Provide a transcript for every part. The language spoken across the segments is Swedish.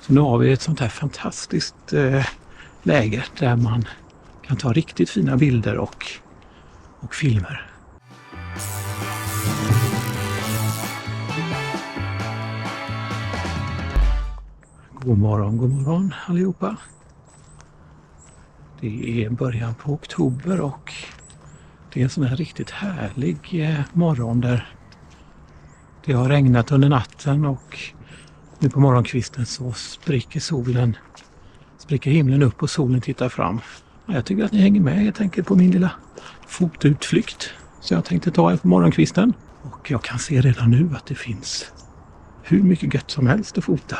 Så nu har vi ett sånt här fantastiskt läge där man kan ta riktigt fina bilder och filmer. God morgon allihopa. Det är början på oktober och det är en sån här riktigt härlig morgon där det har regnat under natten och nu på morgonkvisten så spricker himlen upp och solen tittar fram. Jag tycker att ni hänger med helt enkelt på min lilla fotutflykt. Så jag tänkte ta er på morgonkvisten. Och jag kan se redan nu att det finns hur mycket gött som helst att fota.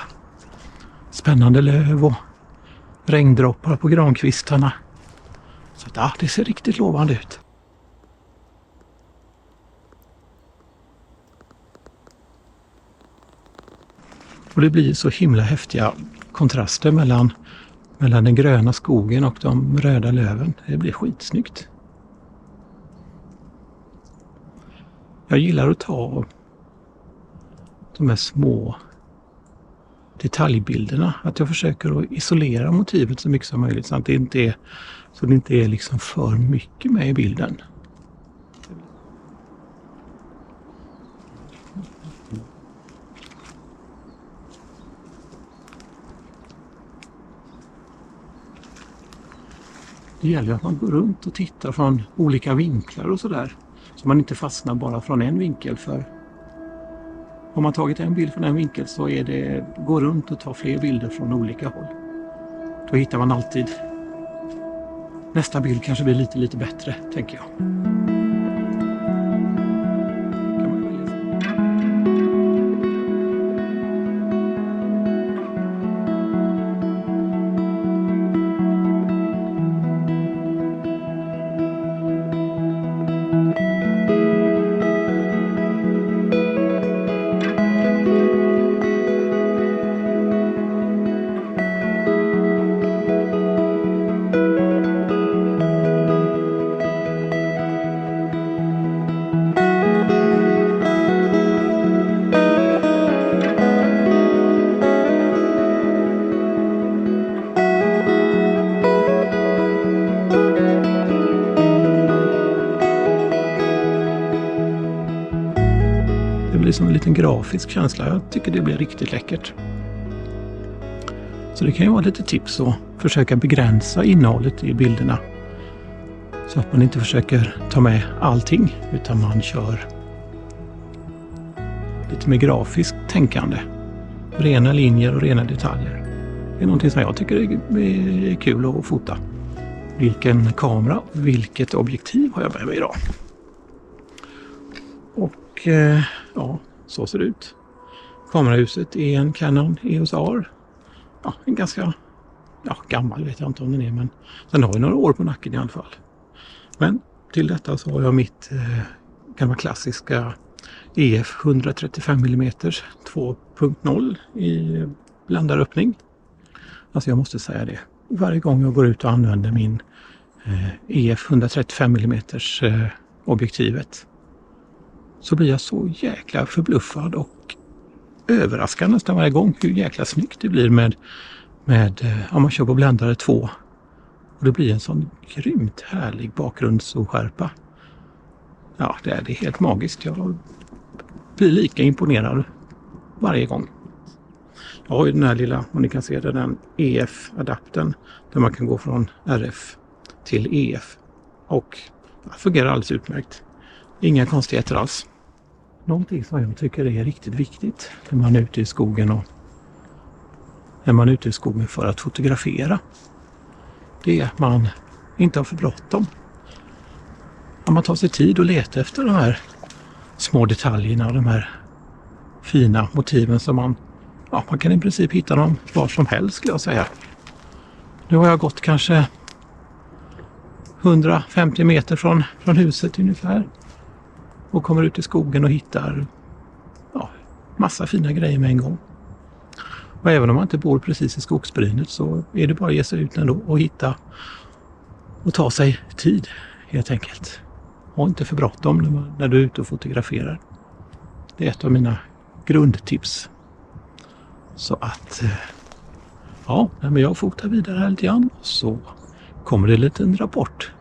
Spännande löv och regndroppar på grankvistarna. Så att, det ser riktigt lovande ut. Och det blir så himla häftiga kontraster mellan den gröna skogen och de röda löven. Det blir skitsnyggt. Jag gillar att ta de här små detaljbilderna. Att jag försöker att isolera motivet så mycket som möjligt. Så att det inte är liksom för mycket med i bilden. Det gäller att man går runt och tittar från olika vinklar och sådär. Så man inte fastnar bara från en vinkel. För om man tagit en bild från en vinkel så är det gå runt och ta fler bilder från olika håll. Då hittar man alltid nästa bild kanske blir lite bättre, tänker jag. Det blir som en liten grafisk känsla. Jag tycker det blir riktigt läckert. Så det kan ju vara lite tips att försöka begränsa innehållet i bilderna. Så att man inte försöker ta med allting utan man kör lite mer grafiskt tänkande. Rena linjer och rena detaljer. Det är någonting som jag tycker är kul att fota. Vilken kamera och vilket objektiv har jag med mig idag? Och ja, så ser det ut. Kamerahuset är en Canon EOS R. Ja, en ganska gammal, vet jag inte om den är, men den har ju några år på nacken i alla fall. Men till detta så har jag mitt gamla klassiska EF 135 mm 2.0 i blandaröppning. Alltså jag måste säga det. Varje gång jag går ut och använder min EF 135 mm objektivet så blir jag så jäkla förbluffad och överraskad nästan varje gång hur jäkla snyggt det blir med om man kör på bländare 2. Och det blir en sån grymt härlig bakgrundsskärpa. Ja, det är helt magiskt. Jag blir lika imponerad varje gång. Jag har ju den här lilla, om ni kan se det, den EF-adaptern där man kan gå från RF till EF. Och det fungerar alldeles utmärkt. Inga konstigheter alls. Någonting som jag tycker är riktigt viktigt när man är ute i skogen för att fotografera. Det är att man inte har för bråttom. Att man tar sig tid och letar efter de här små detaljerna och de här fina motiven som man kan i princip hitta dem var som helst, skulle jag säga. Nu har jag gått kanske 150 meter från huset ungefär. Och kommer ut i skogen och hittar massa fina grejer med en gång. Och även om man inte bor precis i skogsbrynet så är det bara att ge sig ut ändå och hitta och ta sig tid helt enkelt. Ha inte för bråttom när du är ute och fotograferar. Det är ett av mina grundtips. Så att Ja, men jag fotar vidare här lite grann så kommer det en liten rapport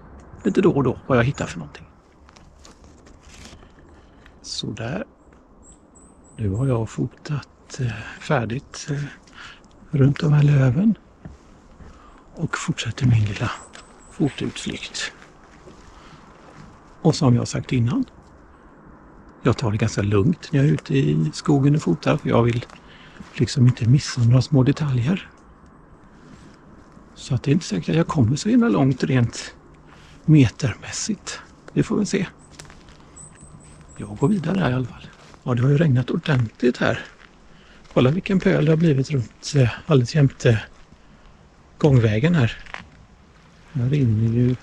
lite då och då vad jag hittar för någonting. Så där. Nu har jag fotat färdigt runt de här löven och fortsätter min lilla fotutflykt. Och som jag sagt innan, jag tar det ganska lugnt när jag är ute i skogen och fotar, för jag vill liksom inte missa några små detaljer. Så att det är inte säkert att jag kommer så himla långt rent metermässigt. Det får vi se. Jag går vidare här i alla fall. Ja, det har ju regnat ordentligt här. Kolla vilken pöl det har blivit runt alldeles jämte gångvägen här. Här rinner ju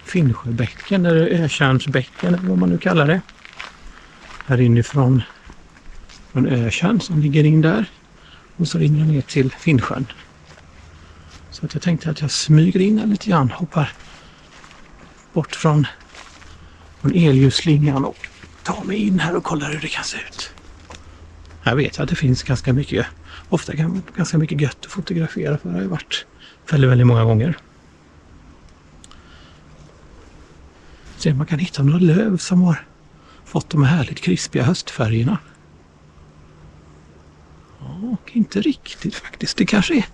Finnsjöbäcken eller Ötjärnsbäcken eller vad man nu kallar det. Här rinner från Ötjärn som ligger in där. Och så rinner ner till Finnsjön. Så att jag tänkte att jag smyger in här lite grann. Hoppar bort från elljusslingan och tar mig in här och kollar hur det kan se ut. Här vet jag att det finns ganska mycket, ofta ganska mycket gött att fotografera, för det har ju varit väldigt många gånger. Se, man kan hitta några löv som har fått de här härligt krispiga höstfärgerna. Ja, inte riktigt faktiskt. Det kanske är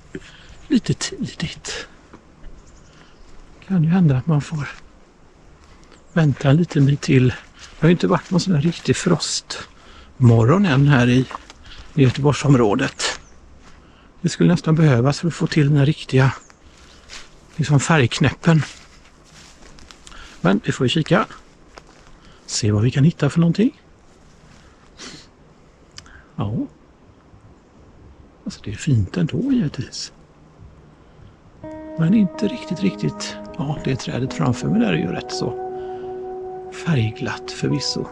lite tidigt. Kan ju hända att man får vänta en liten bit till. Det har ju inte varit någon sån här riktig frostmorgon än här i Göteborgsområdet. Det skulle nästan behövas för att få till den här riktiga liksom färgknäppen. Men vi får ju kika. Se vad vi kan hitta för någonting. Ja. Alltså det är fint ändå givetvis. Men inte riktigt. Ja, det trädet framför mig där är ju rätt så färgglatt förvisso.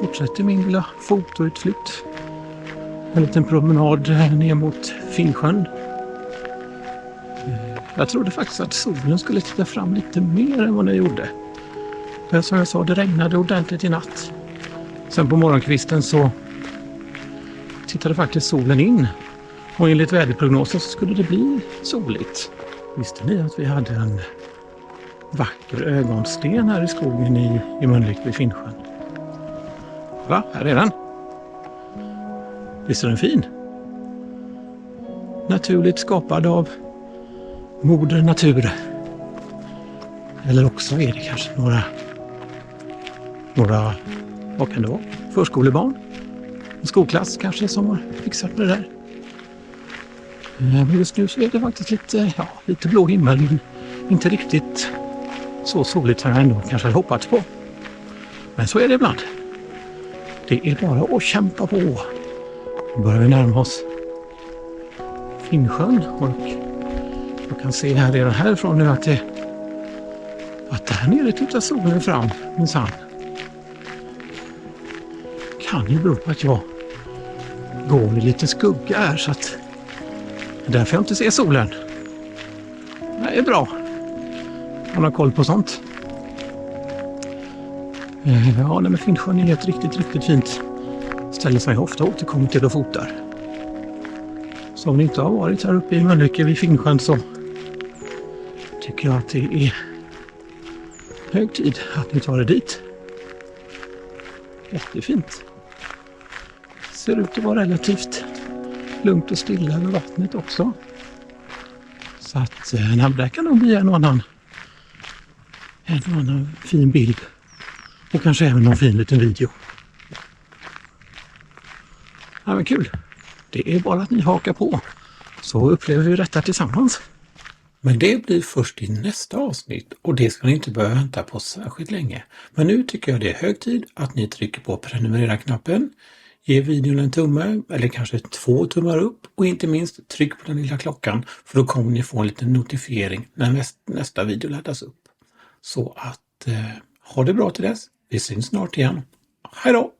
Fortsätter min lilla fotoutflykt. En liten promenad ner mot Finnsjön. Jag trodde faktiskt att solen skulle titta fram lite mer än vad den gjorde. För som jag sa, det regnade ordentligt i natt. Sen på morgonkvisten så tittade faktiskt solen in. Och enligt väderprognosen så skulle det bli soligt. Visste ni att vi hade en vacker ögonsten här i skogen i Mölnlycke vid Finnsjön? Va? Här är den. Visst är den fin? Naturligt skapad av moder natur. Eller också är det kanske några vad kan det vara? Förskolebarn. En skolklass kanske som har fixat med det där. Men just nu så är det faktiskt lite blå himmel. Inte riktigt så soligt som jag ändå kanske hade hoppats på. Men så är det ibland. Det är bara att kämpa på. Nu börjar vi närma oss Finnsjön och jag kan se här redan härifrån nu att där nere tittar solen fram minsann. Kan ju bero på att jag går i lite skugga här så att det är därför jag inte ser solen. Det är bra. Man har koll på sånt. Ja, men Finnsjön är ett riktigt fint ställe som jag ofta återkommer till och fotar. Så om ni inte har varit här uppe i Mölnlycke vid Finnsjön så tycker jag att det är hög tid att ni tar er dit. Jättefint. Ser ut att vara relativt lugnt och stilla över vattnet också. Så att där kan nog bli en annan fin bild. Och kanske även någon fin liten video. Ja, men kul. Det är bara att ni hakar på. Så upplever vi detta tillsammans. Men det blir först i nästa avsnitt och det ska ni inte behöva vänta på särskilt länge. Men nu tycker jag det är hög tid att ni trycker på prenumerera-knappen, ge videon en tumme eller kanske 2 tummar upp och inte minst tryck på den lilla klockan för då kommer ni få en liten notifiering när nästa video laddas upp. Så att ha det bra till dess. Vi syns snart igen. Hej då!